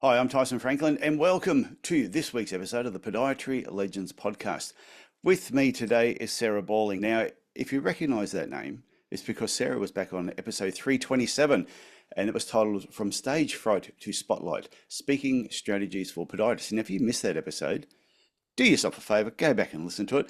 Hi, I'm Tyson Franklin, and welcome to this week's episode of the Podiatry Legends Podcast. With me today is Sarah Bauling. Now, if you recognize that name, it's because Sarah was back on episode 327, and it was titled From Stage Fright to Spotlight, Speaking Strategies for Podiatrists. And if you missed that episode, do yourself a favor, go back and listen to it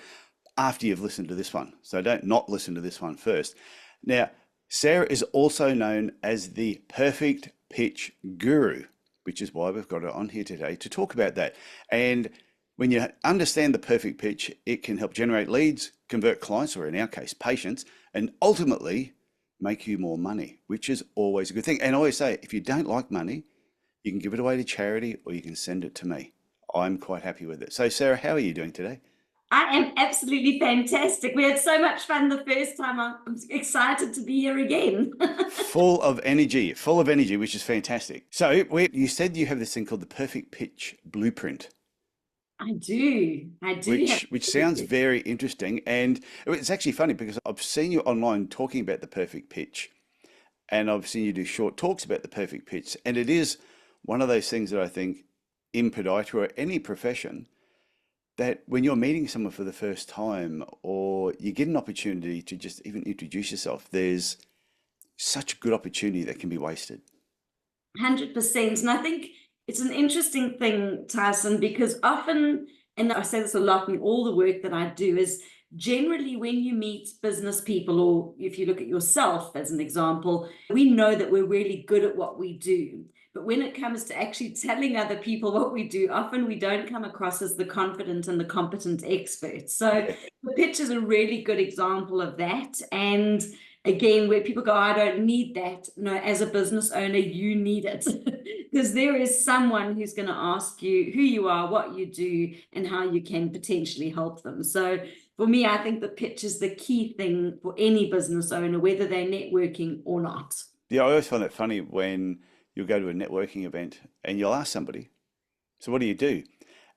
after you've listened to this one. So don't not listen to this one first. Now, Sarah is also known as the Perfect Pitch Guru, which is why we've got her on here today to talk about that. And when you understand the perfect pitch, it can help generate leads, convert clients, or in our case, patients, and ultimately make you more money, which is always a good thing. And I always say, if you don't like money, you can give it away to charity or you can send it to me. I'm quite happy with it. So Sarah, how are you doing today? I am absolutely fantastic. We had so much fun the first time. I'm excited to be here again. Full of energy, which is fantastic. So you said you have this thing called the Perfect Pitch Blueprint. I do. Which sounds very interesting. And it's actually funny because I've seen you online talking about the perfect pitch, and I've seen you do short talks about the perfect pitch. And it is one of those things that I think in podiatry or any profession, that when you're meeting someone for the first time or you get an opportunity to just even introduce yourself, there's such a good opportunity that can be wasted. 100%. And I think it's an interesting thing, Tyson, because often, and I say this a lot in all the work that I do, is generally when you meet business people, or if you look at yourself as an example, we know that we're really good at what we do. But when it comes to actually telling other people what we do, often we don't come across as the confident and the competent experts. So the pitch is a really good example of that. And again, where people go, I don't need that. No, as a business owner, you need it. Because there is someone who's going to ask you who you are, what you do, and how you can potentially help them. So for me, I think the pitch is the key thing for any business owner, whether they're networking or not. Yeah, I always find it funny when you'll go to a networking event and you'll ask somebody, so what do you do?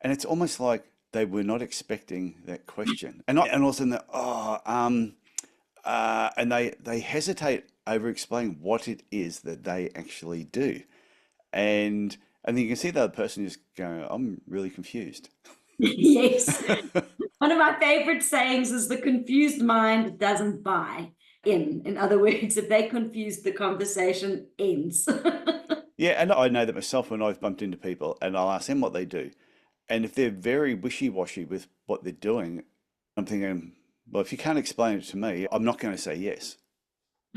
And it's almost like they were not expecting that question. And all of a sudden, and they hesitate over explaining what it is that they actually do. And then you can see the other person just going, I'm really confused. Yes. One of my favorite sayings is the confused mind doesn't buy in. In other words, if they confuse, the conversation ends. Yeah, and I know that myself when I've bumped into people and I'll ask them what they do. And if they're very wishy-washy with what they're doing, I'm thinking, well, if you can't explain it to me, I'm not going to say yes.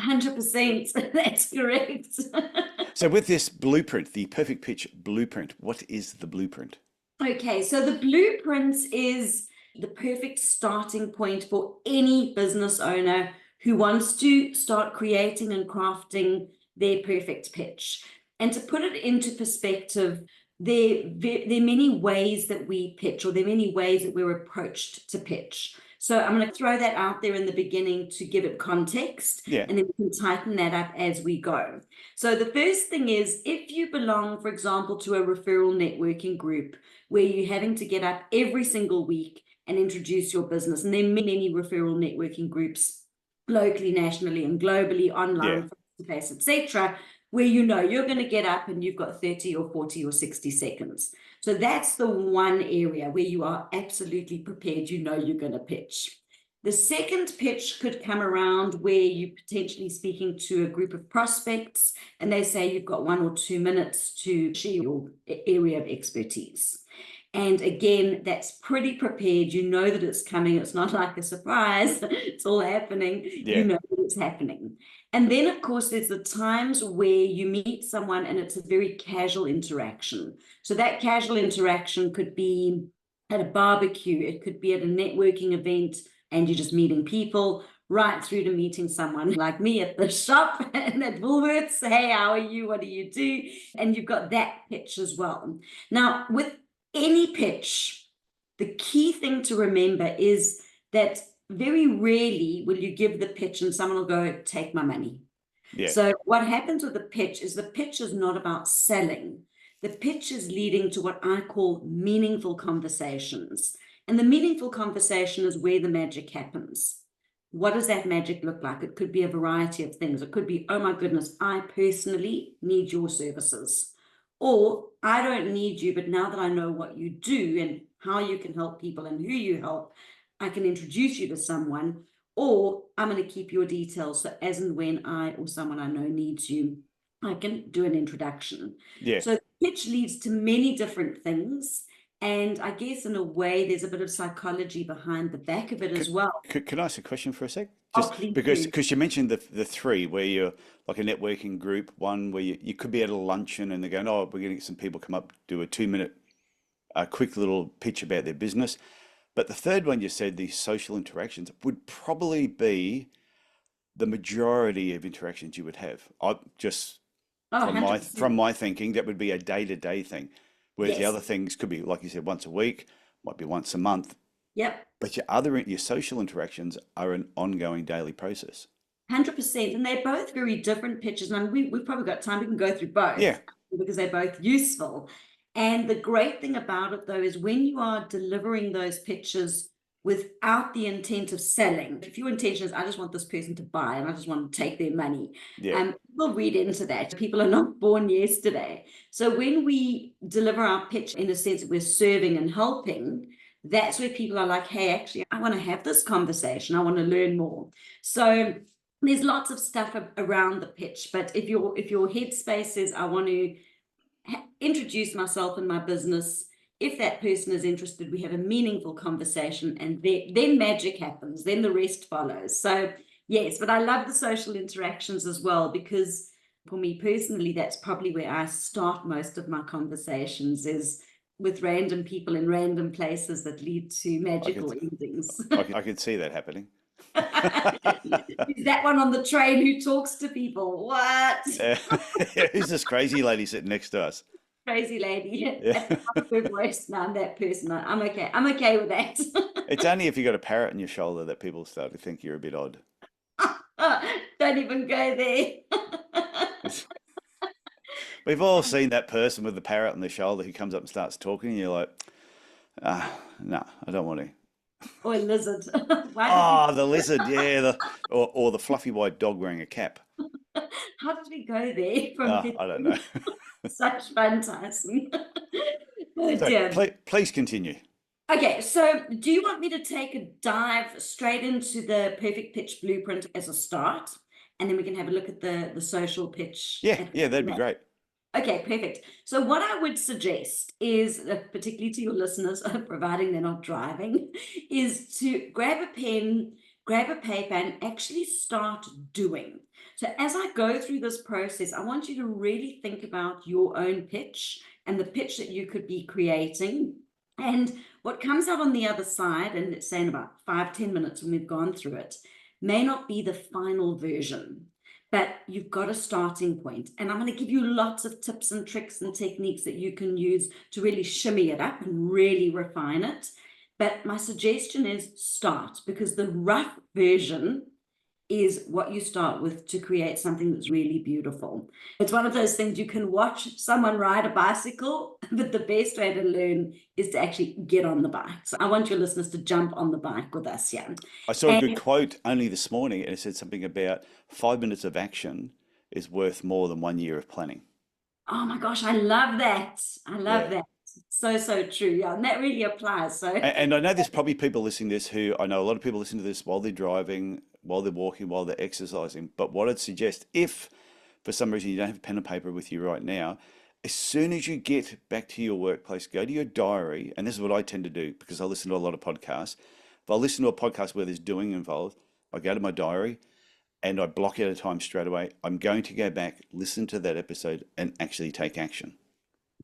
100%. That's correct. So with this blueprint, the Perfect Pitch Blueprint, what is the blueprint? Okay, so the blueprint is the perfect starting point for any business owner who wants to start creating and crafting their perfect pitch. And to put it into perspective, there are many ways that we pitch, or there are many ways that we're approached to pitch. So I'm going to throw that out there in the beginning to give it context, and then we can tighten that up as we go. So the first thing is, if you belong, for example, to a referral networking group where you're having to get up every single week and introduce your business, and there are many referral networking groups locally, nationally, and globally, online, face-to-face, etc., where you're going to get up and you've got 30 or 40 or 60 seconds. So that's the one area where you are absolutely prepared, you're going to pitch. The second pitch could come around where you're potentially speaking to a group of prospects and they say you've got 1 or 2 minutes to share your area of expertise. And again, that's pretty prepared. You know that it's coming. It's not like a surprise. It's all happening. You know that it's happening. And then, of course, there's the times where you meet someone and it's a very casual interaction. So that casual interaction could be at a barbecue. It could be at a networking event and you're just meeting people, right through to meeting someone like me at the shop and at Woolworths. Hey, how are you? What do you do? And you've got that pitch as well. Now, with any pitch, the key thing to remember is that very rarely will you give the pitch and someone will go, take my money. So what happens with the pitch is not about selling. The pitch is leading to what I call meaningful conversations. And the meaningful conversation is where the magic happens. What does that magic look like? It could be a variety of things. It could be, oh my goodness, I personally need your services. Or I don't need you, but now that I know what you do and how you can help people and who you help, I can introduce you to someone. Or I'm going to keep your details, so as and when I or someone I know needs you, I can do an introduction. Yeah. So pitch leads to many different things. And I guess in a way, there's a bit of psychology behind the back of it as well. Can I ask a question for a sec? Oh, Just please because do. you mentioned the three where you're like a networking group, one where you could be at a luncheon and they're going, oh, we're going to get some people come up, do a 2 minute, quick little pitch about their business. But the third one you said, these social interactions, would probably be the majority of interactions you would have. I just Oh, from 100%. my thinking, that would be a day-to-day thing. Whereas the Yes. other things could be, like you said, once a week, might be once a month. Yep. But your social interactions are an ongoing daily process. 100%. And they're both very different pitches. And we've probably got time. We can go through both Yeah, because they're both useful. And the great thing about it, though, is when you are delivering those pitches without the intent of selling, if your intention is, I just want this person to buy and I just want to take their money, yeah. people read into that. People are not born yesterday. So when we deliver our pitch in a sense that we're serving and helping, that's where people are like, hey, actually, I want to have this conversation. I want to learn more. So there's lots of stuff around the pitch, but if your headspace is, I want to introduce myself and my business, if that person is interested, we have a meaningful conversation, and then magic happens, then the rest follows. So yes, but I love the social interactions as well, because for me personally, that's probably where I start most of my conversations, is with random people in random places that lead to I magical could endings. I could see that happening. Is that one on the train who talks to people? What? Who's this crazy lady sitting next to us? Crazy lady Yeah. at the top of her voice. No, I'm that person. I'm okay. I'm okay with that. It's only if you got a parrot on your shoulder that people start to think you're a bit odd. Don't even go there. We've all seen that person with the parrot on their shoulder who comes up and starts talking, and you're like, no, I don't want to. Or a lizard. Why Oh, the lizard, yeah, or the fluffy white dog wearing a cap. how did we go there from I don't know. such fun, Tyson? Oh So dear. please continue. Okay, so do you want me to take a dive straight into the perfect pitch blueprint as a start? And then we can have a look at the social pitch. Yeah, that'd be great. Okay, perfect. So what I would suggest is, particularly to your listeners, providing they're not driving, is to grab a pen, grab a paper, and actually start doing. So as I go through this process, I want you to really think about your own pitch and the pitch that you could be creating. And what comes out on the other side, and it's saying about 5-10 minutes when we've gone through it, may not be the final version, but you've got a starting point. And I'm going to give you lots of tips and tricks and techniques that you can use to really shimmy it up and really refine it. But my suggestion is start, because the rough version is what you start with to create something that's really beautiful. It's one of those things you can watch someone ride a bicycle, but the best way to learn is to actually get on the bike. So I want your listeners to jump on the bike with us, yeah. I saw a good And quote only this morning, and it said something about 5 minutes of action is worth more than 1 year of planning. oh my gosh, I love that. I love Yeah. that. So true. Yeah, and that really applies. So And I know there's probably people listening to this who, I know a lot of people listen to this while they're driving, while they're walking, while they're exercising. But what I'd suggest, if for some reason you don't have a pen and paper with you right now, as soon as you get back to your workplace, go to your diary. And this is what I tend to do because I listen to a lot of podcasts. If I listen to a podcast where there's doing involved, I go to my diary and I block out a time straight away. I'm going to go back, listen to that episode, and actually take action.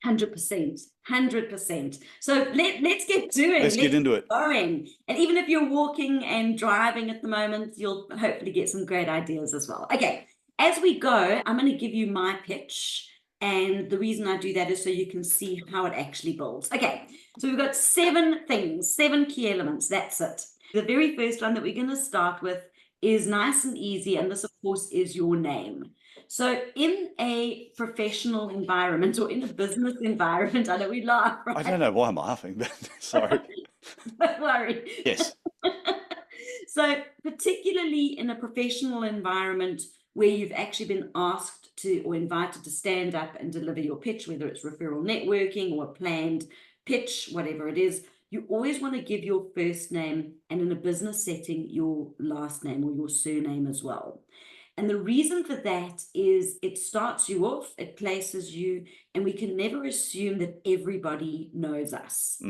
100%, 100%. So let's get doing. Let's get into it. Going. And even if you're walking and driving at the moment, you'll hopefully get some great ideas as well. Okay, as we go, I'm going to give you my pitch. And the reason I do that is so you can see how it actually builds. Okay, so we've got 7 things, 7 key elements. That's it. The very first one that we're going to start with is nice and easy. And this, of course, is your name. So in a professional environment or in a business environment, I know we laugh, I right? don't know why I'm laughing, but sorry. Don't worry. Yes. So particularly in a professional environment where you've actually been asked to or invited to stand up and deliver your pitch, whether it's referral networking or a planned pitch, whatever it is, you always want to give your first name, and in a business setting, your last name or your surname as well. And the reason for that is it starts you off, it places you, and we can never assume that everybody knows us.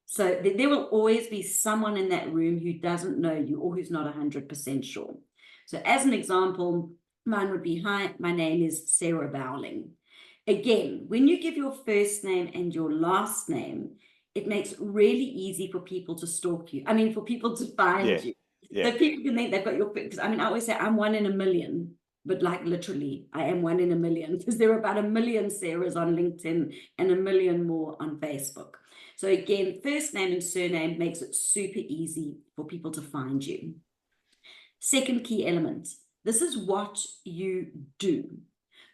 So there will always be someone in that room who doesn't know you or who's not 100% sure. So as an example, mine would be, hi, my name is Sarah Bauling. Again, when you give your first name and your last name, it makes it really easy for people to stalk you. I mean, for people to find you. So people can think they've got your, because I mean, I always say I'm 1 in a million, but like literally, I am 1 in a million, because there are about 1 million Sarahs on LinkedIn and 1 million more on Facebook. So again, first name and surname makes it super easy for people to find you. Second key element, this is what you do.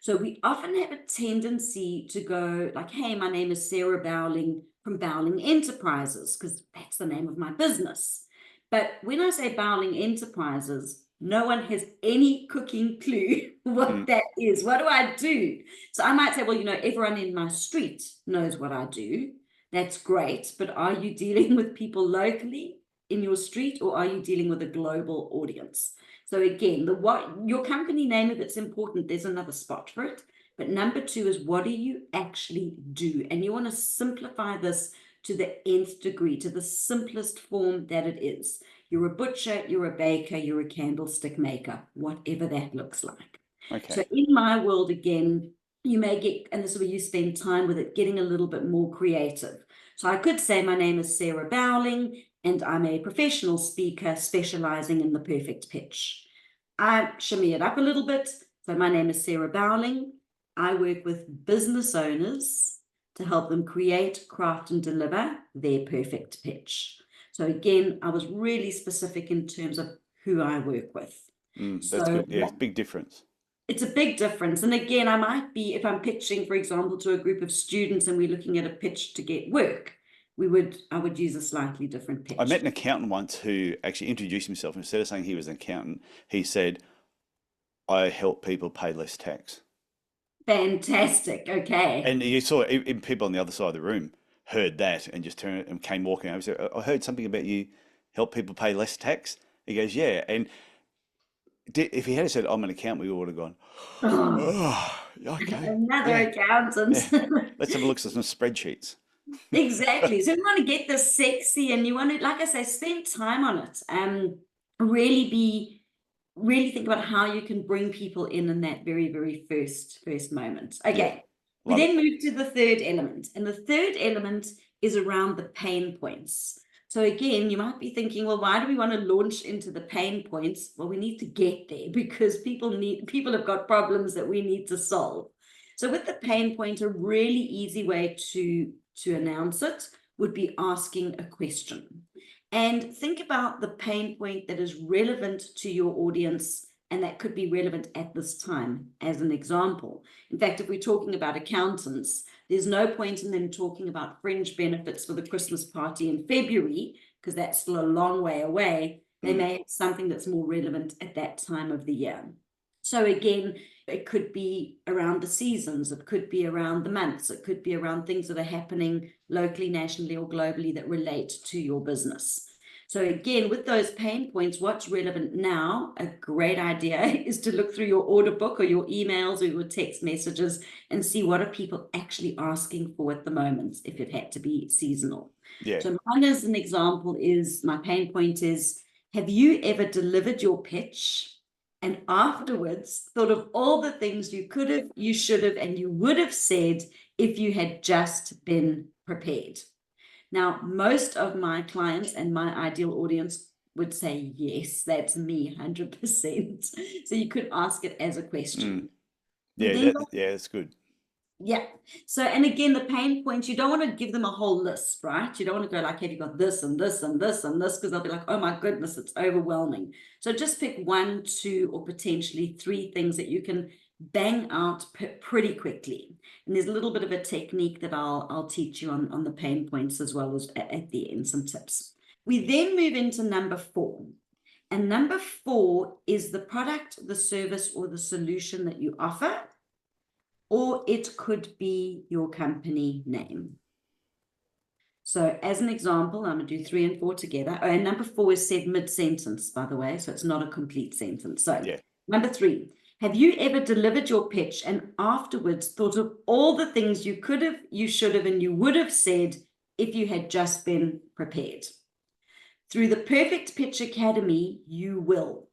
So we often have a tendency to go like, hey, my name is Sarah Bauling from Bauling Enterprises, because that's the name of my business. But when I say Bauling Enterprises, no one has any cooking clue what that is. What do I do? So I might say, well, you know, everyone in my street knows what I do. That's great. But are you dealing with people locally in your street, or are you dealing with a global audience? So again, your company name, if it's important, there's another spot for it. But number 2 is, what do you actually do? And you want to simplify this to the nth degree, to the simplest form that it is. You're a butcher, you're a baker, you're a candlestick maker, whatever that looks like. Okay. So in my world, again, you may get, and this is where you spend time with it, getting a little bit more creative. So I could say my name is Sarah Bauling, and I'm a professional speaker specializing in the perfect pitch. I shimmy it up a little bit. So my name is Sarah Bauling. I work with business owners to help them create, craft, and deliver their perfect pitch. So again, I was really specific in terms of who I work with. That's good. Yeah, it's a big difference. It's a big difference. And again, I might be, if I'm pitching, for example, to a group of students and we're looking at a pitch to get work, I would use a slightly different pitch. I met an accountant once who actually introduced himself. Instead of saying he was an accountant, he said, I help people pay less tax. Fantastic. Okay. And you saw even people on the other side of the room heard that and just turned and came walking over. So I heard something about you help people pay less tax. He goes, yeah. And if he had said, I'm an accountant, we would have gone, oh, okay. Another accountant. Yeah. Let's have a look at some spreadsheets. Exactly. So you want to get this sexy, and you want to, like I say, spend time on it. Really think about how you can bring people in that very, very first moment. Okay. We then move to the third element. And the third element is around the pain points. So again, you might be thinking, well, why do we want to launch into the pain points? Well, we need to get there because people have got problems that we need to solve. So with the pain point, a really easy way to announce it would be asking a question. And think about the pain point that is relevant to your audience and that could be relevant at this time, as an example. In fact, if we're talking about accountants, there's no point in them talking about fringe benefits for the Christmas party in February, because that's still a long way away. They may have something that's more relevant at that time of the year. So again, it could be around the seasons, it could be around the months, it could be around things that are happening locally, nationally, or globally that relate to your business. So again, with those pain points, what's relevant now, a great idea is to look through your order book or your emails or your text messages and see what are people actually asking for at the moment, if it had to be seasonal. Yeah. So mine as an example is, my pain point is, have you ever delivered your pitch and afterwards thought of all the things you could have, you should have, and you would have said if you had just been prepared? Now, most of my clients and my ideal audience would say, yes, that's me, 100%. So you could ask it as a question. Yeah, that's good. Yeah. So, and again, the pain points, you don't want to give them a whole list, right? You don't want to go like, have you got this and this and this and this? Because they'll be like, oh my goodness, it's overwhelming. So just pick 1, 2, or potentially 3 things that you can bang out pretty quickly. And there's a little bit of a technique that I'll teach you on the pain points as well as at the end, some tips. We then move into number 4. And number 4 is the product, the service, or the solution that you offer or it could be your company name. So as an example, I'm going to do 3 and 4 together. Oh, and number 4 is said mid-sentence, by the way, so it's not a complete sentence. So Yeah. number 3, have you ever delivered your pitch and afterwards thought of all the things you could have, you should have, and you would have said if you had just been prepared? Through the Perfect Pitch Academy, you will.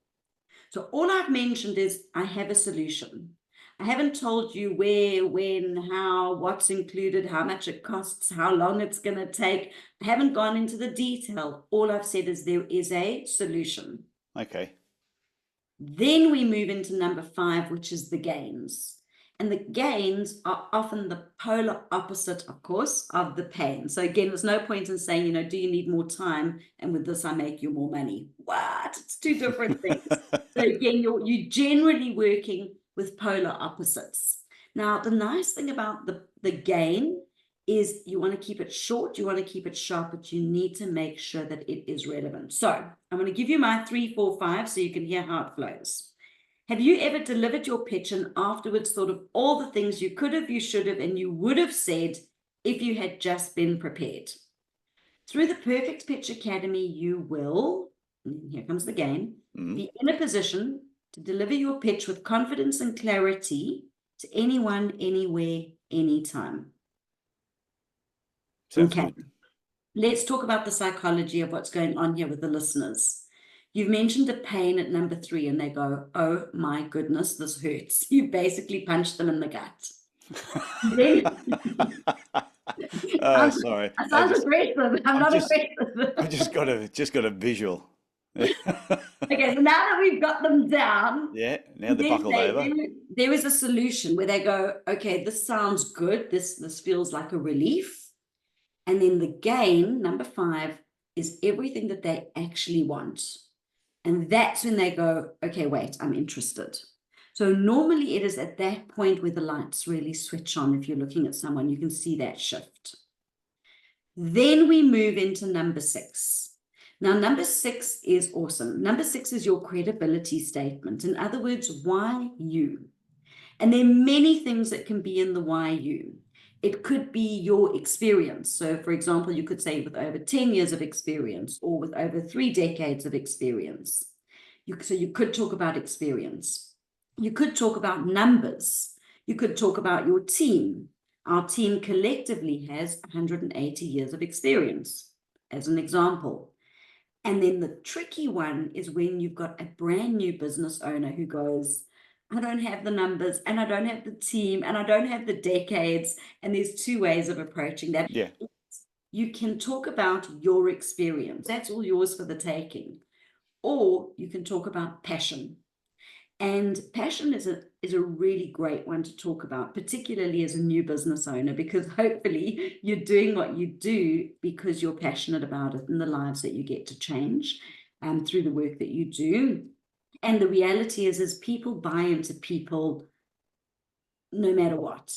So all I've mentioned is I have a solution. I haven't told you where, when, how, what's included, how much it costs, how long it's going to take. I haven't gone into the detail. All I've said is there is a solution. Okay. Then we move into number 5, which is the gains. And the gains are often the polar opposite, of course, of the pain. So again, there's no point in saying, do you need more time? And with this, I make you more money. What? It's 2 different things. So again, you're generally working with polar opposites. Now, the nice thing about the gain is you want to keep it short, you want to keep it sharp, but you need to make sure that it is relevant. So I'm going to give you my 3, 4, 5 so you can hear how it flows. Have you ever delivered your pitch and afterwards thought of all the things you could have, you should have, and you would have said if you had just been prepared? Through the Perfect Pitch Academy, you will, and here comes the game, be in a position to deliver your pitch with confidence and clarity to anyone, anywhere, anytime. Sounds good. Let's talk about the psychology of what's going on here with the listeners. You've mentioned a pain at number 3 and they go, oh my goodness, this hurts. You basically punched them in the gut. Sorry. I sound aggressive. I'm not aggressive. I just got a visual. Okay, so now that we've got them down, yeah, now they're buckled over. There is a solution where they go, okay, this sounds good. This feels like a relief. And then the gain, number 5, is everything that they actually want. And that's when they go, okay, wait, I'm interested. So normally it is at that point where the lights really switch on. If you're looking at someone, you can see that shift. Then we move into number 6. Now, number 6 is awesome. Number 6 is your credibility statement. In other words, why you? And there are many things that can be in the why you. It could be your experience. So, for example, you could say with over 10 years of experience or with over 3 decades of experience. So you could talk about experience. You could talk about numbers. You could talk about your team. Our team collectively has 180 years of experience, as an example. And then the tricky one is when you've got a brand new business owner who goes, I don't have the numbers and I don't have the team and I don't have the decades. And there's 2 ways of approaching that. Yeah. You can talk about your experience. That's all yours for the taking. Or you can talk about passion. And passion is a really great one to talk about, particularly as a new business owner, because hopefully you're doing what you do because you're passionate about it and the lives that you get to change through the work that you do. And the reality is people buy into people no matter what.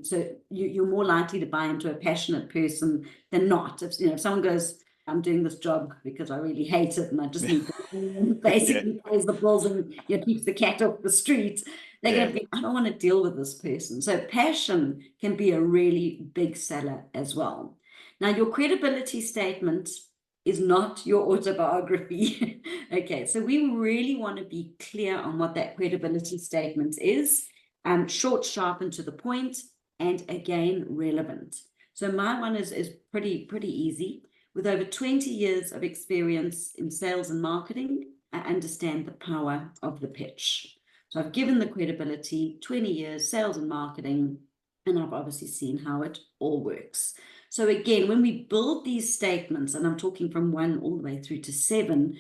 So you're more likely to buy into a passionate person than not. If someone goes, I'm doing this job because I really hate it and I just need to basically pays the bills and keeps the cat off the street, they're going to be, I don't want to deal with this person. So passion can be a really big seller as well. Now, your credibility statement is not your autobiography. Okay, so we really want to be clear on what that credibility statement is. Short, sharp, and to the point, and again, relevant. So my one is pretty easy. With over 20 years of experience in sales and marketing, I understand the power of the pitch. So I've given the credibility, 20 years, sales and marketing, and I've obviously seen how it all works. So again, when we build these statements, and I'm talking from 1 all the way through to 7,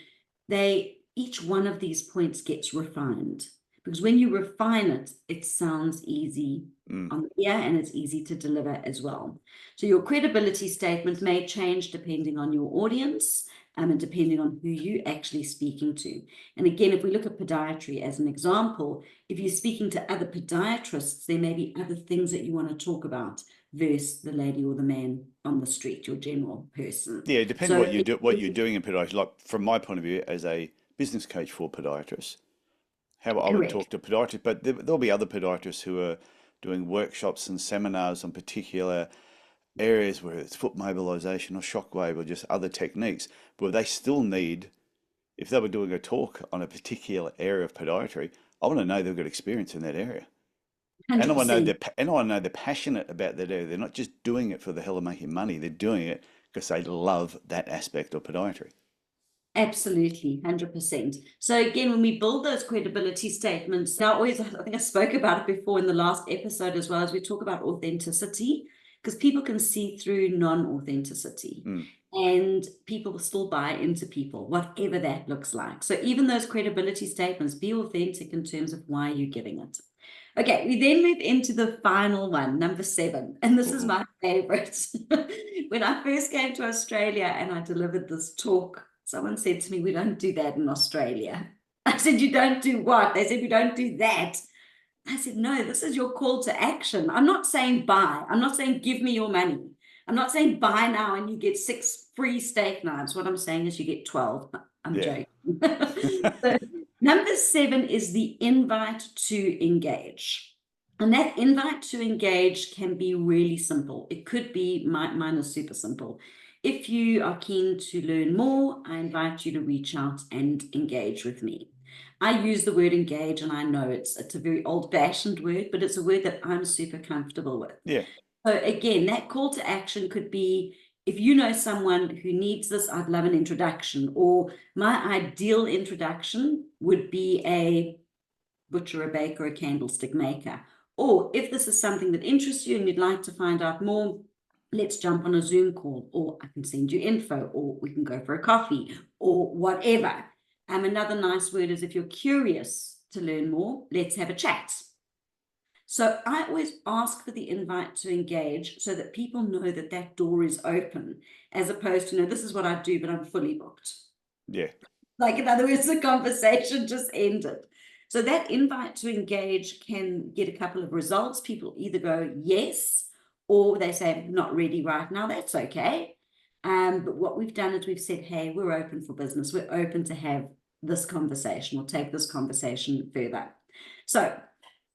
each one of these points gets refined. Because when you refine it, it sounds easy on the ear and it's easy to deliver as well. So your credibility statement may change depending on your audience and depending on who you're actually speaking to. And again, if we look at podiatry as an example, if you're speaking to other podiatrists, there may be other things that you want to talk about versus the lady or the man on the street, your general person. Yeah, it depends what you're doing in podiatry. Like from my point of view as a business coach for podiatrists, how I would talk to podiatrists, but there'll be other podiatrists who are doing workshops and seminars on particular areas, where it's foot mobilization or shockwave or just other techniques, but they still need, if they were doing a talk on a particular area of podiatry, I want to know they've got experience in that area. And I want to know 100%. they're passionate about that area. They're not just doing it for the hell of making money. They're doing it because they love that aspect of podiatry. Absolutely, 100%. So again, when we build those credibility statements, now I think I spoke about it before in the last episode as well, as we talk about authenticity, because people can see through non-authenticity. And people will still buy into people, whatever that looks like. So even those credibility statements, be authentic in terms of why you're giving it. Okay, we then move into the final one, number 7. And this is my favorite. When I first came to Australia and I delivered this talk, someone said to me, "We don't do that in Australia." I said, "You don't do what?" They said, "We don't do that." I said, "No, this is your call to action. I'm not saying buy. I'm not saying give me your money. I'm not saying buy now and you get 6 free steak knives. What I'm saying is you get 12. I'm joking. So, number 7 is the invite to engage. And that invite to engage can be really simple. It could be, mine is super simple. If you are keen to learn more, I invite you to reach out and engage with me. I use the word engage, and I know it's a very old-fashioned word, but it's a word that I'm super comfortable with. Yeah. So again, that call to action could be, if you know someone who needs this, I'd love an introduction. Or my ideal introduction would be a butcher, a baker, a candlestick maker. Or if this is something that interests you and you'd like to find out more, let's jump on a Zoom call, or I can send you info, or we can go for a coffee, or whatever. Another nice word is, if you're curious to learn more, let's have a chat. So I always ask for the invite to engage so that people know that that door is open, as opposed to, this is what I do, but I'm fully booked. Yeah. Like, in other words, the conversation just ended. So that invite to engage can get a couple of results. People either go yes, or they say not ready right now. That's okay. But what we've done is we've said, hey, we're open for business. We're open to have this conversation or take this conversation further. So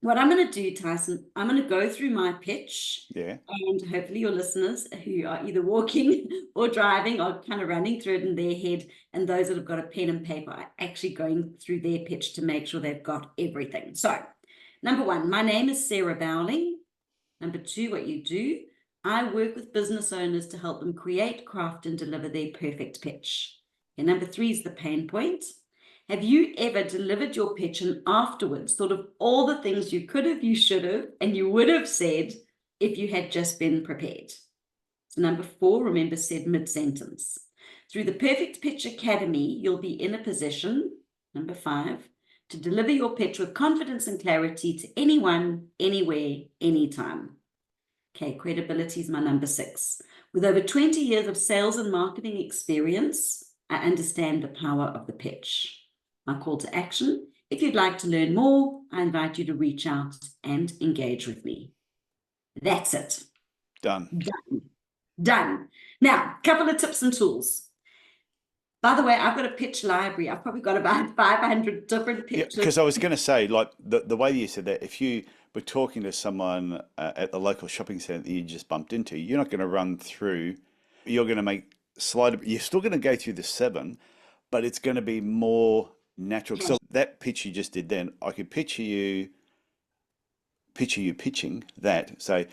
what I'm going to do, Tyson, I'm going to go through my pitch. Yeah. And hopefully your listeners who are either walking or driving are kind of running through it in their head. And those that have got a pen and paper are actually going through their pitch to make sure they've got everything. So, number 1, my name is Sarah Bauling. Number 2, what you do, I work with business owners to help them create, craft, and deliver their perfect pitch. And number 3 is the pain point. Have you ever delivered your pitch and afterwards thought of all the things you could have, you should have, and you would have said if you had just been prepared? So number 4, remember, said mid-sentence. Through the Perfect Pitch Academy, you'll be in a position, number 5, to deliver your pitch with confidence and clarity to anyone, anywhere, anytime. Okay, credibility is my number 6. With over 20 years of sales and marketing experience, I understand the power of the pitch. My call to action, if you'd like to learn more, I invite you to reach out and engage with me. That's it. Done. Done. Now, a couple of tips and tools. By the way, I've got a pitch library. I've probably got about 500 different pitches. Yeah, because I was going to say, like, the way you said that, if you were talking to someone at the local shopping centre that you just bumped into, you're not going to run through, you're going to make you're still going to go through the 7, but it's going to be more natural. So that pitch you just did then, I could picture you pitching that. So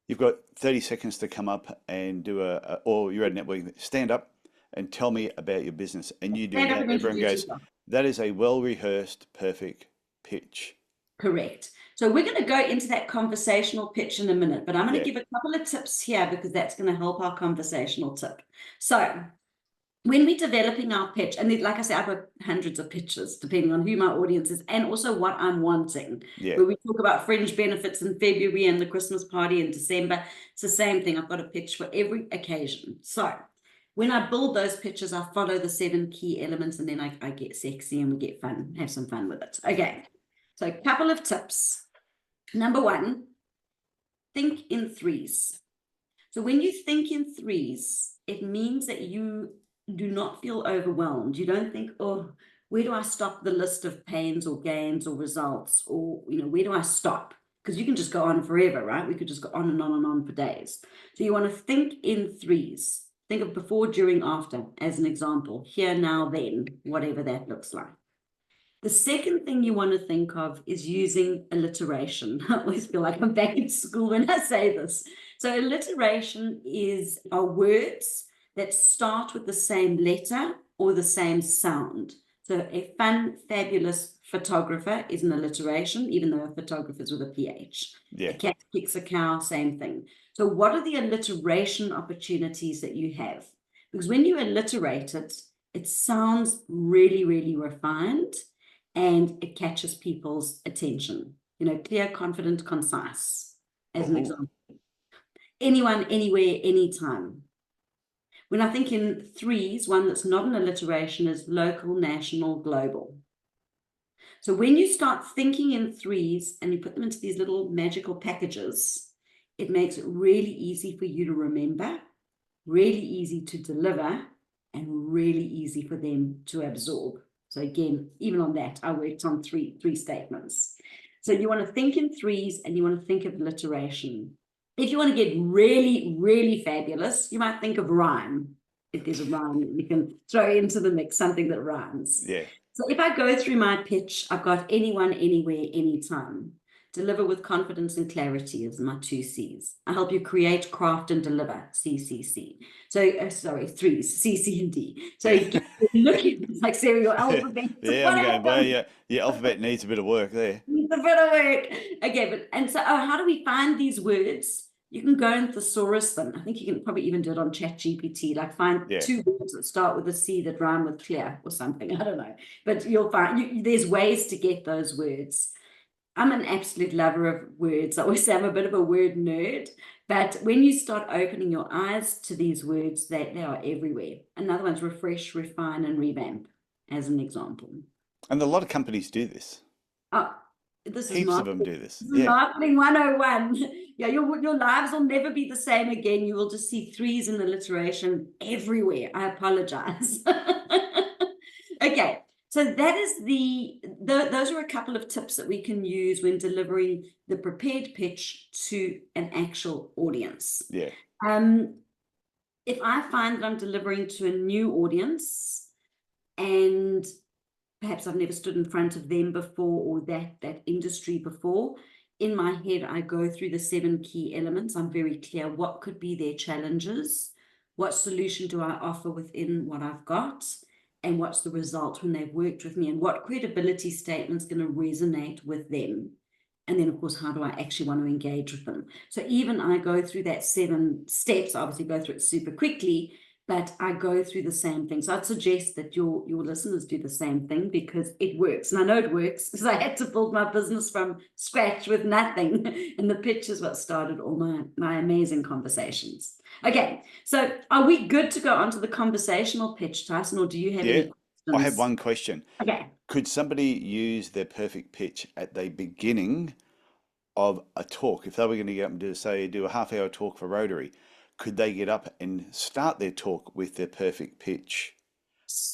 you've got 30 seconds to come up and do or you're at a networking, stand up and tell me about your business. And you do that, everyone goes, that is a well-rehearsed, perfect pitch. Correct. So we're going to go into that conversational pitch in a minute, but I'm going to give a couple of tips here because that's going to help our conversational tip. So when we're developing our pitch, and like I said, I've got hundreds of pitches depending on who my audience is and also what I'm wanting. Yeah. Where we talk about fringe benefits in February and the Christmas party in December, it's the same thing. I've got a pitch for every occasion. So when I build those pitches, I follow the 7 key elements, and then I get sexy and we get fun, have some fun with it. Okay, so a couple of tips. Number 1, think in 3s. So when you think in 3s, it means that you do not feel overwhelmed. You don't think, oh, where do I stop the list of pains or gains or results? Or, where do I stop? because you can just go on forever, right? We could just go on and on and on for days. So you want to think in threes. Think of before, during, after, as an example. Here, now, then, whatever that looks like. The second thing you want to think of is using alliteration. I always feel like I'm back in school when I say this. So alliteration are words that start with the same letter or the same sound. So a fun, fabulous photographer is an alliteration, even though a photographer is with a PH. Yeah. A cat kicks a cow, same thing. So what are the alliteration opportunities that you have? Because when you alliterate it, it sounds really, really refined and it catches people's attention. Clear, confident, concise, as an example. Anyone, anywhere, anytime. When I think in threes, one that's not an alliteration is local, national, global. So when you start thinking in threes and you put them into these little magical packages, it makes it really easy for you to remember, really easy to deliver, and really easy for them to absorb. So again, even on that, I worked on three statements. So you want to think in threes and you want to think of alliteration. If you want to get really, really fabulous, you might think of rhyme. If there's a rhyme, you can throw into the mix something that rhymes. Yeah. So if I go through my pitch, I've got anyone, anywhere, anytime. Deliver with confidence and clarity is my 2 C's. I help you create, craft, and deliver, CCC. So, threes, C, C, and D. So Yeah. looking like Sarah, your alphabet. Yeah, I'm going, well, yeah, your alphabet needs a bit of work there. Needs a bit of work. Okay, how do we find these words? You can go and thesaurus them. I think you can probably even do it on ChatGPT, like find 2 words that start with a C that rhyme with clear or something. I don't know. But you'll find there's ways to get those words. I'm an absolute lover of words. I always say I'm a bit of a word nerd. But when you start opening your eyes to these words, they are everywhere. Another one's refresh, refine, and revamp, as an example. And a lot of companies do this. Oh, this is Heaps of them do this. This is marketing 101. Yeah, your lives will never be the same again. You will just see threes in alliteration everywhere. I apologize. Okay, so that is those are a couple of tips that we can use when delivering the prepared pitch to an actual audience. Yeah. If I find that I'm delivering to a new audience and perhaps I've never stood in front of them before or that industry before, in my head, I go through the 7 key elements. I'm very clear what could be their challenges, what solution do I offer within what I've got, and what's the result when they've worked with me, and what credibility statement's going to resonate with them. And then, of course, how do I actually want to engage with them? So even I go through that 7 steps, I obviously go through it super quickly, but I go through the same thing. So I'd suggest that your listeners do the same thing because it works. And I know it works because I had to build my business from scratch with nothing. And the pitch is what started all my amazing conversations. Okay, so are we good to go on to the conversational pitch, Tyson, or do you have any questions? I have one question. Okay. Could somebody use their perfect pitch at the beginning of a talk? If they were going to get up and do a half-hour talk for Rotary, could they get up and start their talk with their perfect pitch?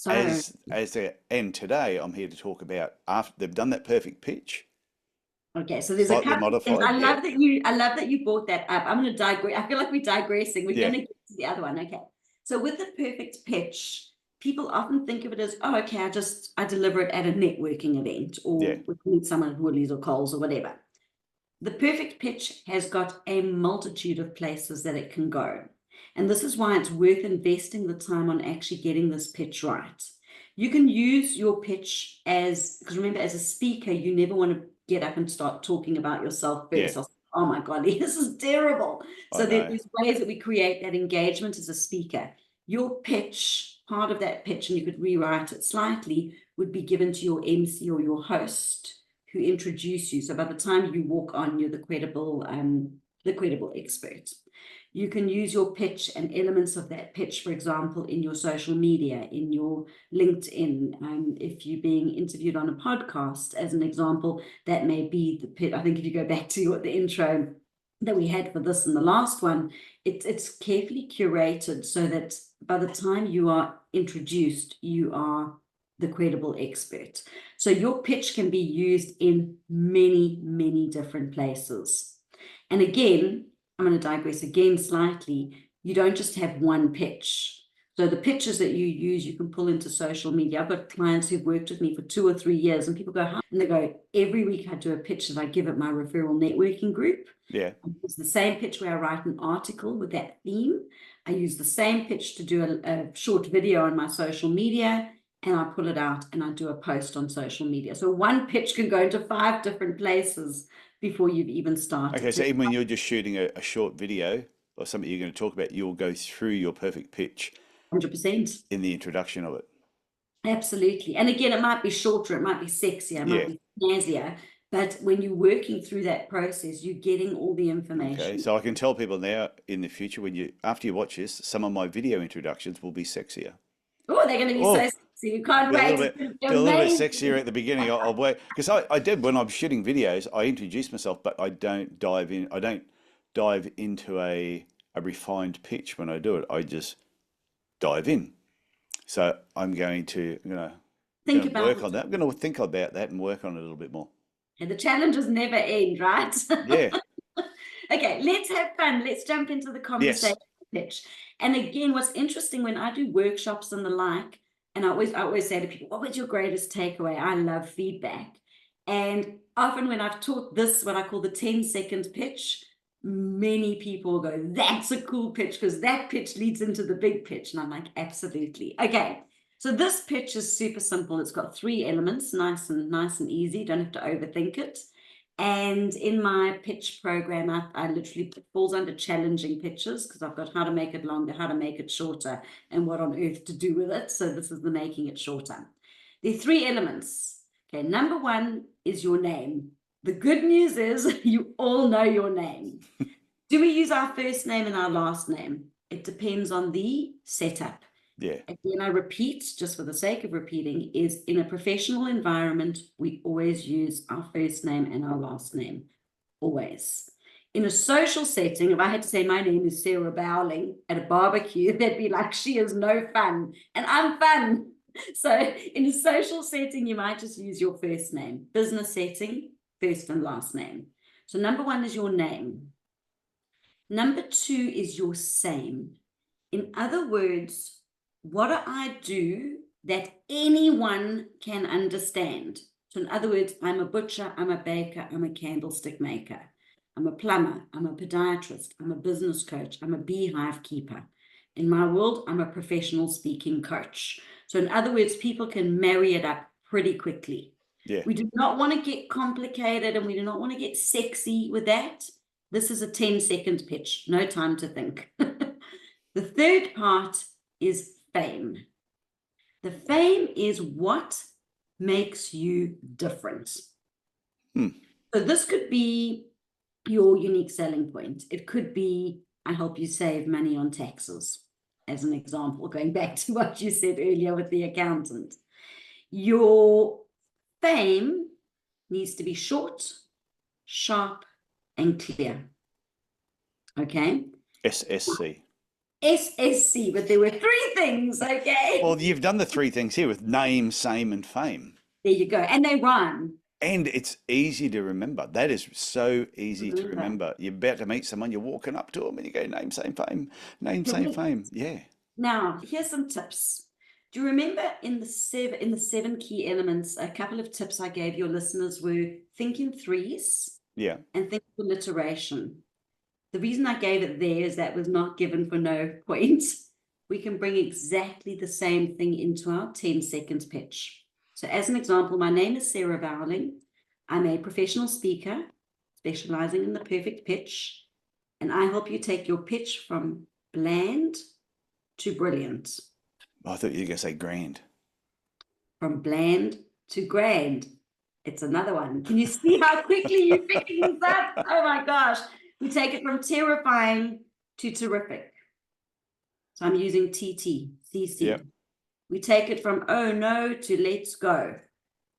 And today I'm here to talk about after they've done that perfect pitch. Okay, so there's a couple of things. I love that you brought that up. I'm going to digress. I feel like we're digressing. We're going to get to the other one. Okay, so with the perfect pitch, people often think of it as, oh, okay, I deliver it at a networking event or we meet someone at Woolies or Coles or whatever. The perfect pitch has got a multitude of places that it can go. And this is why it's worth investing the time on actually getting this pitch right. You can use your pitch because remember, as a speaker, you never want to get up and start talking about yourself first. Yeah. Oh my God, this is terrible. So there's ways that we create that engagement as a speaker. Your pitch, part of that pitch, and you could rewrite it slightly, would be given to your MC or your host who introduce you. So by the time you walk on, you're the credible expert. You can use your pitch and elements of that pitch, for example, in your social media, in your LinkedIn. If you're being interviewed on a podcast, as an example, that may be the pitch. I think if you go back to the intro that we had for this and the last one, it's carefully curated so that by the time you are introduced, you are the credible expert. So your pitch can be used in many, many different places. And again, I'm going to digress again slightly. You don't just have one pitch. So the pitches that you use, you can pull into social media. I've got clients who've worked with me for 2 or 3 years, and people go, "How?" And they go, "Every week I do a pitch that I give at my referral networking group." Yeah. It's the same pitch where I write an article with that theme. I use the same pitch to do a short video on my social media, and I pull it out and I do a post on social media. So one pitch can go into 5 different places before you've even started. Okay, so even when you're just shooting a short video or something you're going to talk about, you'll go through your perfect pitch 100%. in the introduction of it. Absolutely. And again, it might be shorter, it might be sexier, it might be snazzier, but when you're working through that process, you're getting all the information. Okay, so I can tell people now in the future, after you watch this, some of my video introductions will be sexier. Oh, they're going to be so sexy. You can't wait. Be a little bit sexier at the beginning. I'll wait, because I did when I'm shooting videos, I introduce myself, but I don't dive in. I don't dive into a refined pitch when I do it. I just dive in. So I'm going to work on that. I'm going to think about that and work on it a little bit more. And the challenges never end, right? Yeah. Okay, let's have fun. Let's jump into the conversation pitch. And again, what's interesting when I do workshops and the like, and I always say to people, "What was your greatest takeaway?" I love feedback. And often when I've taught this, what I call the 10-second pitch, many people go, "That's a cool pitch," because that pitch leads into the big pitch. And I'm like, absolutely. Okay. So this pitch is super simple. It's got 3 elements, nice and easy. Don't have to overthink it. And in my pitch program, I literally, it falls under challenging pitches because I've got how to make it longer, how to make it shorter, and what on earth to do with it. So this is the making it shorter. There are 3 elements. Okay, number 1 is your name. The good news is you all know your name. Do we use our first name and our last name? It depends on the setup. Yeah. Again, I repeat, just for the sake of repeating, is in a professional environment, we always use our first name and our last name. Always. In a social setting, if I had to say my name is Sarah Bauling at a barbecue, they'd be like, "She is no fun." And I'm fun. So in a social setting, you might just use your first name. Business setting, first and last name. So number 1 is your name. Number 2 is your same. In other words, what do I do that anyone can understand? So in other words, I'm a butcher, I'm a baker, I'm a candlestick maker, I'm a plumber, I'm a podiatrist, I'm a business coach, I'm a beehive keeper. In my world, I'm a professional speaking coach. So in other words, people can marry it up pretty quickly. Yeah. We do not want to get complicated and we do not want to get sexy with that. This is a 10-second pitch, no time to think. The third part is fame. The fame is what makes you different. So this could be your unique selling point. It could be, I help you save money on taxes, as an example, going back to what you said earlier with the accountant. Your fame needs to be short, sharp, and clear. Okay? SSC. SSC, but there were 3 things, okay? Well, you've done the 3 things here with name, same, and fame. There you go. And they rhyme. And it's easy to remember. That is so easy to remember. You're about to meet someone, you're walking up to them and you go, "Name, same, fame. Name, same, fame." Yeah. Now, here's some tips. Do you remember in the 7 key elements, a couple of tips I gave your listeners were think in 3s Yeah. and think of alliteration. The reason I gave it there is that was not given for no point. We can bring exactly the same thing into our 10-second pitch. So as an example, my name is Sarah Bauling. I'm a professional speaker specializing in the perfect pitch, and I help you take your pitch from bland to brilliant. I thought you were going to say grand. From bland to grand. It's another one. Can you see how quickly you're picking this up? Oh my gosh. We take it from terrifying to terrific. So I'm using TT, CC. Yep. We take it from oh no to let's go,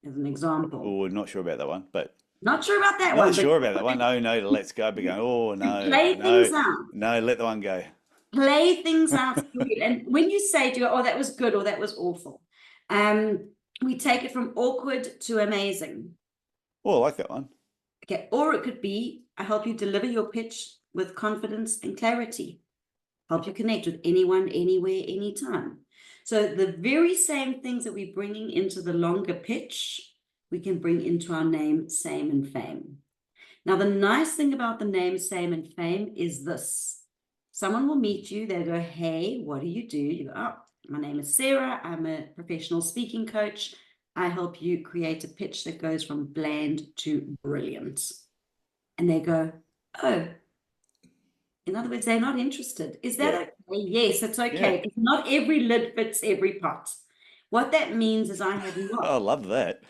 as an example. Oh, not sure about that one, but Not sure about that one. not sure about that one. Oh no to let's go. Be going, oh no, Play things out. no, let the one go. Play things out. And when you say to you, "Oh, that was good," or "That was awful," We take it from awkward to amazing. Oh, I like that one. Okay, or it could be, I help you deliver your pitch with confidence and clarity. Help you connect with anyone, anywhere, anytime. So the very same things that we're bringing into the longer pitch, we can bring into our name, same, and fame. Now, the nice thing about the name, same, and fame is this. Someone will meet you, they'll go, hey, what do? You go, oh, my name is Sarah, I'm a professional speaking coach. I help you create a pitch that goes from bland to brilliant. And they go, oh, in other words, they're not interested. Is that okay? Yes, it's okay. Because not every lid fits every pot. What that means is I have not. I love that.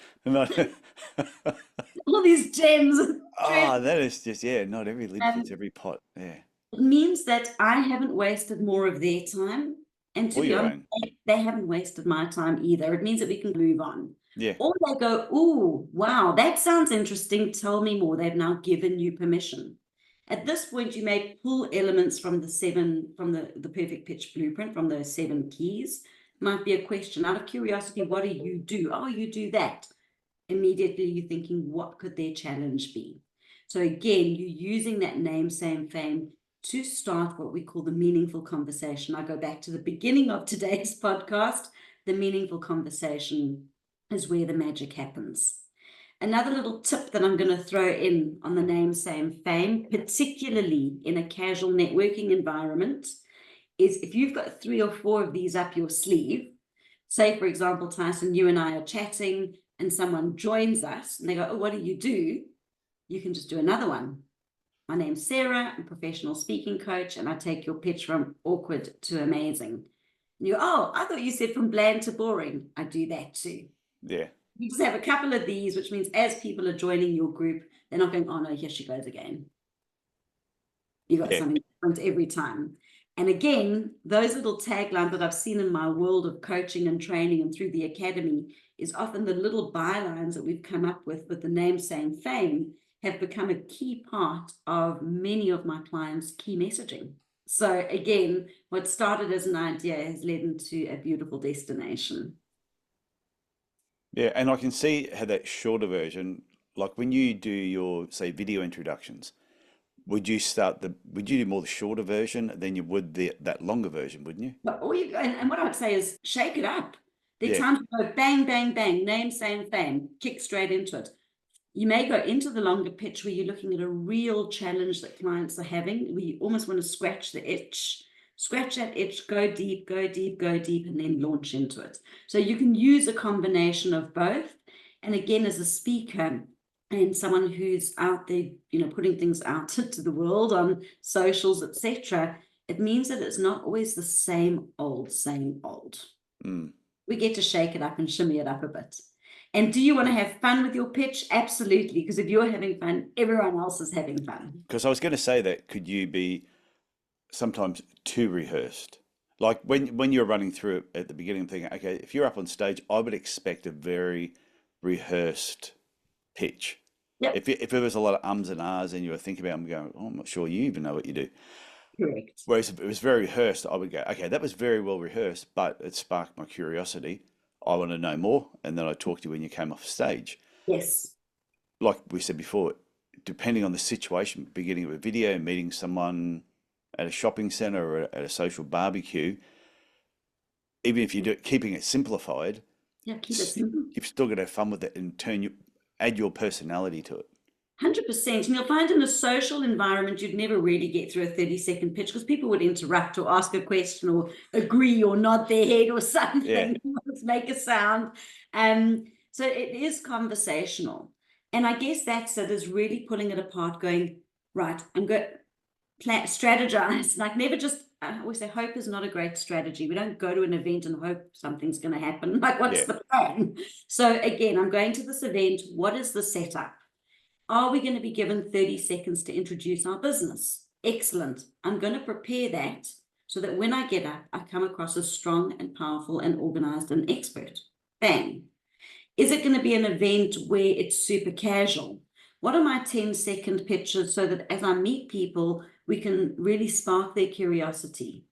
All these gems. That is just, not every lid fits every pot. Yeah. It means that I haven't wasted more of their time. And to be honest, they haven't wasted my time either. It means that we can move on. Yeah. Or they go, oh, wow, that sounds interesting. Tell me more. They've now given you permission. At this point, you may pull elements from the perfect pitch blueprint, from those 7 keys. Might be a question out of curiosity, what do you do? Oh, you do that. Immediately you're thinking, what could their challenge be? So again, you're using that name, same, fame to start what we call the meaningful conversation. I go back to the beginning of today's podcast. The meaningful conversation is where the magic happens. Another little tip that I'm going to throw in on the name, same, fame, particularly in a casual networking environment, is if you've got 3 or 4 of these up your sleeve, say, for example, Tyson, you and I are chatting and someone joins us and they go, oh, what do? You can just do another one. My name's Sarah, I'm a professional speaking coach, and I take your pitch from awkward to amazing. And you go, oh, I thought you said from bland to boring. I do that too. Yeah. You just have a couple of these, which means as people are joining your group, they're not going, oh no, here she goes again. You got something different every time. And again, those little taglines that I've seen in my world of coaching and training and through the academy is often the little bylines that we've come up with the name, same, fame, have become a key part of many of my clients' key messaging. So again, what started as an idea has led into a beautiful destination. Yeah, and I can see how that shorter version, like when you do your, say, video introductions, would you do more the shorter version than you would that longer version, wouldn't you? But and what I would say is shake it up. There are times you go bang, bang, bang, name, same, fame, kick straight into it. You may go into the longer pitch where you're looking at a real challenge that clients are having, where you almost want to scratch the itch. Scratch that itch, go deep, go deep, go deep, and then launch into it. So you can use a combination of both. And again, as a speaker and someone who's out there, putting things out to the world on socials, etc., it means that it's not always the same old. We get to shake it up and shimmy it up a bit. And do you want to have fun with your pitch? Absolutely, because if you're having fun, everyone else is having fun. Because I was going to say that, could you be sometimes too rehearsed? Like when you're running through it at the beginning, I'm thinking, okay, if you're up on stage, I would expect a very rehearsed pitch. Yep. If there was a lot of ums and ahs and you were thinking about them going, oh, I'm not sure you even know what you do. Correct. Whereas if it was very rehearsed, I would go, okay, that was very well rehearsed, but it sparked my curiosity. I want to know more. And then I talked to you when you came off stage. Yes. Like we said before, depending on the situation, beginning with a video, meeting someone at a shopping center or at a social barbecue, even if you do it, keeping it simplified, keep it simple. You've still got to have fun with it and add your personality to it. 100%. And you'll find in a social environment, you'd never really get through a 30-second pitch because people would interrupt or ask a question or agree or nod their head or something, make a sound. So it is conversational. And I guess that's it, is really pulling it apart, going, right, I'm going to strategize. Like never just, I always say, hope is not a great strategy. We don't go to an event and hope something's going to happen. Like, what's the plan? So again, I'm going to this event. What is the setup? Are we going to be given 30 seconds to introduce our business? Excellent. I'm going to prepare that so that when I get up, I come across as strong and powerful and organized and expert. Bang. Is it going to be an event where it's super casual? What are my 10-second pitches so that as I meet people, we can really spark their curiosity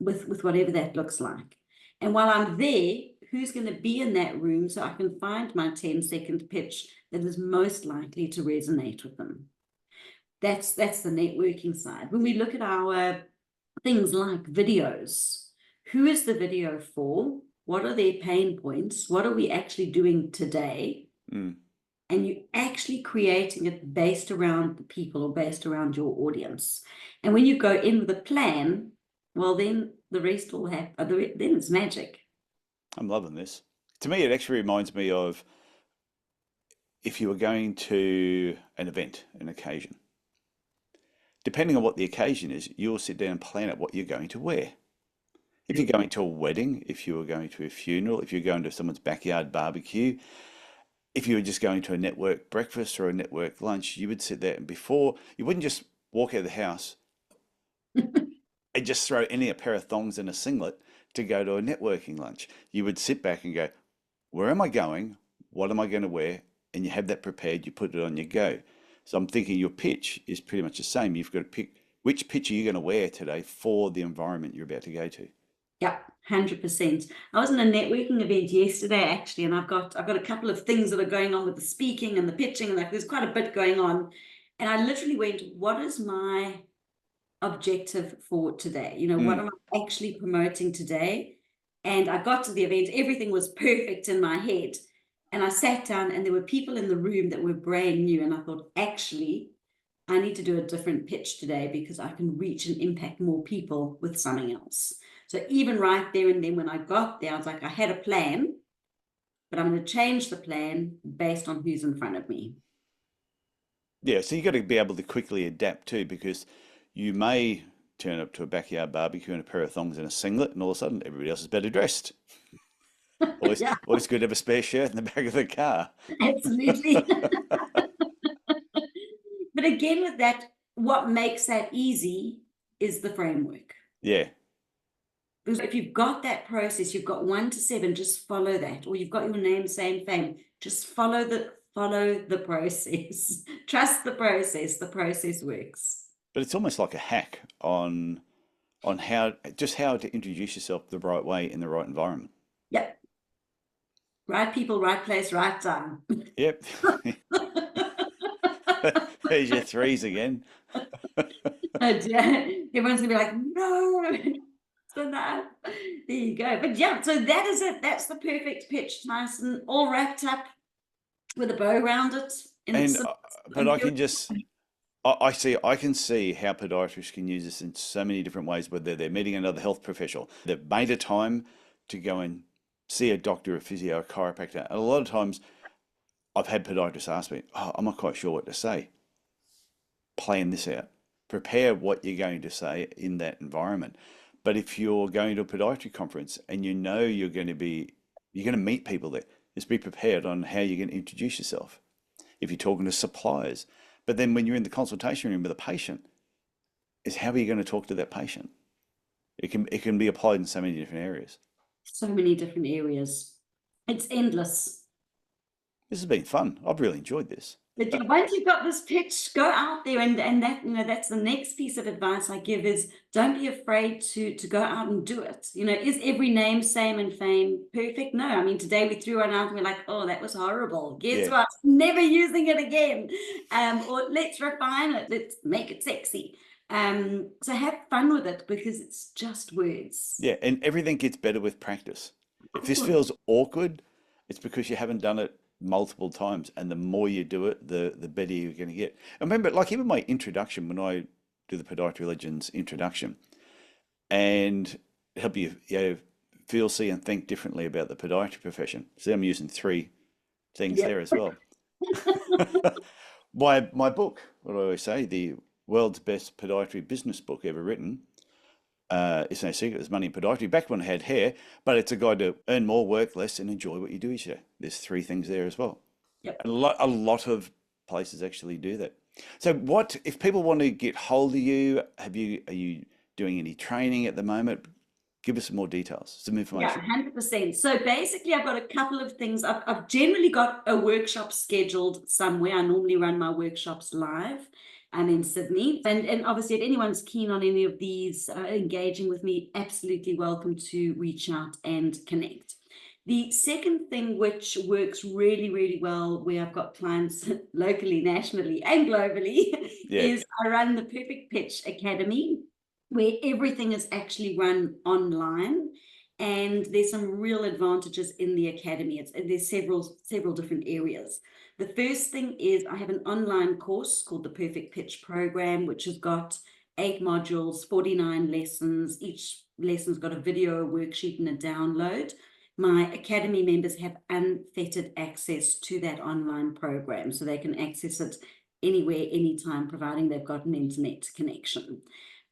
with whatever that looks like? And while I'm there, who's going to be in that room so I can find my 10-second pitch that is most likely to resonate with them. That's the networking side. When we look at our things like videos, who is the video for? What are their pain points? What are we actually doing today? Mm. And you're actually creating it based around the people or based around your audience. And when you go in with a plan, well, then the rest will happen. Then it's magic. I'm loving this. To me, it actually reminds me of if you were going to an event, an occasion. Depending on what the occasion is, you'll sit down and plan out what you're going to wear. If you're going to a wedding, if you were going to a funeral, if you're going to someone's backyard barbecue, if you were just going to a network breakfast or a network lunch, you would sit there and before, you wouldn't just walk out of the house and just throw a pair of thongs and a singlet to go to a networking lunch. You would sit back and go, where am I going? What am I going to wear? And you have that prepared, you put it on your go. So I'm thinking your pitch is pretty much the same. You've got to pick which pitch are you going to wear today for the environment you're about to go to. Yeah, 100%. I was in a networking event yesterday, actually, and I've got a couple of things that are going on with the speaking and the pitching, and there's quite a bit going on. And I literally went, what is my objective for today? What am I actually promoting today? And I got to the event, everything was perfect in my head. And I sat down and there were people in the room that were brand new. And I thought, actually, I need to do a different pitch today because I can reach and impact more people with something else. So even right there and then when I got there, I was like, I had a plan, but I'm going to change the plan based on who's in front of me. Yeah, so you got to be able to quickly adapt too, because you may turn up to a backyard barbecue in a pair of thongs and a singlet, and all of a sudden everybody else is better dressed. Always, Yeah, always good to have a spare shirt in the back of the car. absolutely. But again, with that, what makes that easy is the framework. Yeah, Because if you've got that process, you've got 1 to 7, just follow that. Or you've got your name, same fame. Just follow the process. Trust the process. The process works. but it's almost like a hack on how to introduce yourself the right way in the right environment. Yep. Right people, right place, right time. Yep. There's your threes again. And everyone's gonna be like, no, so no. There you go. But yeah, so that is it. That's the perfect pitch, Tyson, all wrapped up with a bow around it. But I can just I can see how podiatrists can use this in so many different ways, whether they're meeting another health professional. They've made a time to go and see a doctor, a physio, a chiropractor. And a lot of times I've had podiatrists ask me, I'm not quite sure what to say. Plan this out. Prepare what you're going to say in that environment. But if you're going to a podiatry conference and you're going to meet people there, just be prepared on how you're going to introduce yourself. If you're talking to suppliers, but then when you're in the consultation room with a patient, is how are you going to talk to that patient? It can be applied in so many different areas. So many different areas. It's endless. This has been fun. I've really enjoyed this. But once you've got this pitch, go out there and that, that's the next piece of advice I give is don't be afraid to go out and do it. Is every name, same and fame perfect? No. I mean, today we threw one out and we're like, oh, that was horrible. Guess what? Never using it again. Or let's refine it. Let's make it sexy. So have fun with it because it's just words. Yeah, and everything gets better with practice. If this feels awkward, it's because you haven't done it multiple times, and the more you do it, the better you're going to get. And remember, like even my introduction, when I do the Podiatry Legends introduction, and help you, feel, see, and think differently about the podiatry profession. So I'm using 3 things there as well. My book, what do I always say, the world's best podiatry business book ever written. It's no secret, there's money in podiatry. Back when I had hair, but it's a guide to earn more, work less, and enjoy what you do each day. There's 3 things there as well. Yep. And a lot of places actually do that. So what, if people want to get hold of you, are you doing any training at the moment? Give us some more details, some information. Yeah, 100%. So basically, I've got a couple of things. I've generally got a workshop scheduled somewhere. I normally run my workshops live. I'm in Sydney. And obviously, if anyone's keen on any of these engaging with me, absolutely welcome to reach out and connect. The second thing which works really, really well, where I've got clients locally, nationally, and globally, Yeah. is I run the Perfect Pitch Academy, where everything is actually run online. And there's some real advantages in the academy. There's several different areas. The first thing is I have an online course called the Perfect Pitch Program, which has got 8 modules, 49 lessons. Each lesson's got a video, a worksheet, and a download. My academy members have unfettered access to that online program, so they can access it anywhere, anytime, providing they've got an internet connection.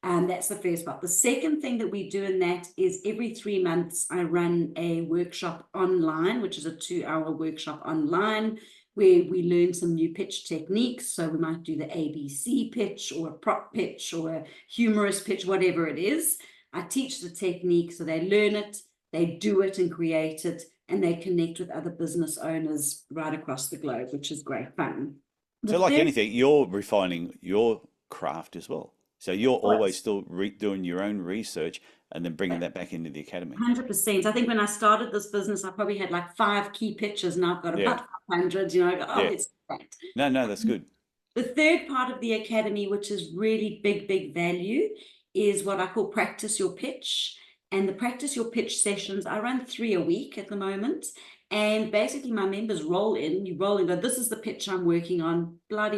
That's the first part. The second thing that we do in that is every 3 months, I run a workshop online, which is a 2-hour workshop online, where we learn some new pitch techniques. So we might do the ABC pitch or a prop pitch or a humorous pitch, whatever it is. I teach the technique, so they learn it, they do it and create it, and they connect with other business owners right across the globe, which is great fun. So like anything, you're refining your craft as well. So you're always still doing your own research and then bringing that back into the academy. 100%. I think when I started this business, I probably had like 5 key pitches, and I've got about 500, it's great. No, that's good. The third part of the academy, which is really big value, is what I call practice your pitch. And the practice your pitch sessions, I run 3 a week at the moment. And basically my members roll in, go, this is the pitch I'm working on, blah,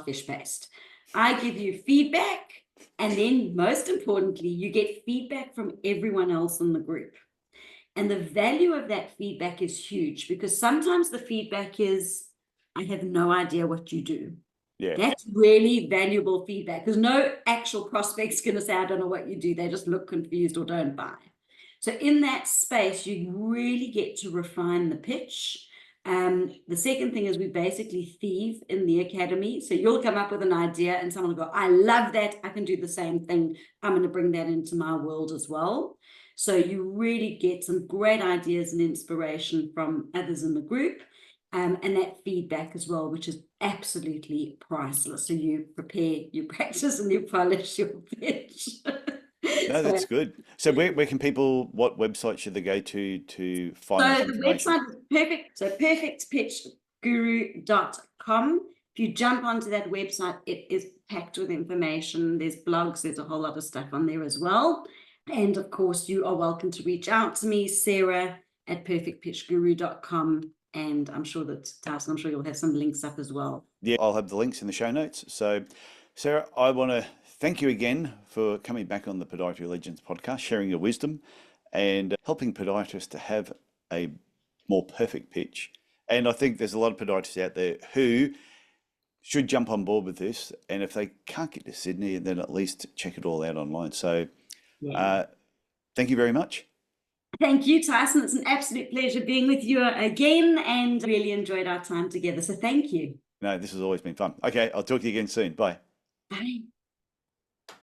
fish paste. I give you feedback, and then most importantly, you get feedback from everyone else in the group. And the value of that feedback is huge, because sometimes the feedback is, I have no idea what you do. Yeah. That's really valuable feedback, because no actual prospect's going to say, I don't know what you do. They just look confused or don't buy. So in that space, you really get to refine the pitch. The second thing is we basically thieve in the academy. So you'll come up with an idea and someone will go, I love that. I can do the same thing. I'm going to bring that into my world as well. So you really get some great ideas and inspiration from others in the group. And that feedback as well, which is absolutely priceless. So you prepare, you practice, and you polish your pitch. No, that's good. So where can people, what website should they go to find this information? The website is perfect. So perfectpitchguru.com. If you jump onto that website, it is packed with information. There's blogs, there's a whole lot of stuff on there as well. And of course, you are welcome to reach out to me, Sarah at perfectpitchguru.com. And I'm sure that, Tyson, I'm sure you'll have some links up as well. Yeah, I'll have the links in the show notes. So, Sarah, I want to thank you again for coming back on the Podiatry Legends podcast, sharing your wisdom and helping podiatrists to have a more perfect pitch. And I think there's a lot of podiatrists out there who should jump on board with this. And if they can't get to Sydney, then at least check it all out online. So thank you very much. Thank you, Tyson. It's an absolute pleasure being with you again, and really enjoyed our time together. So thank you. No, this has always been fun. Okay, I'll talk to you again soon. Bye. Bye.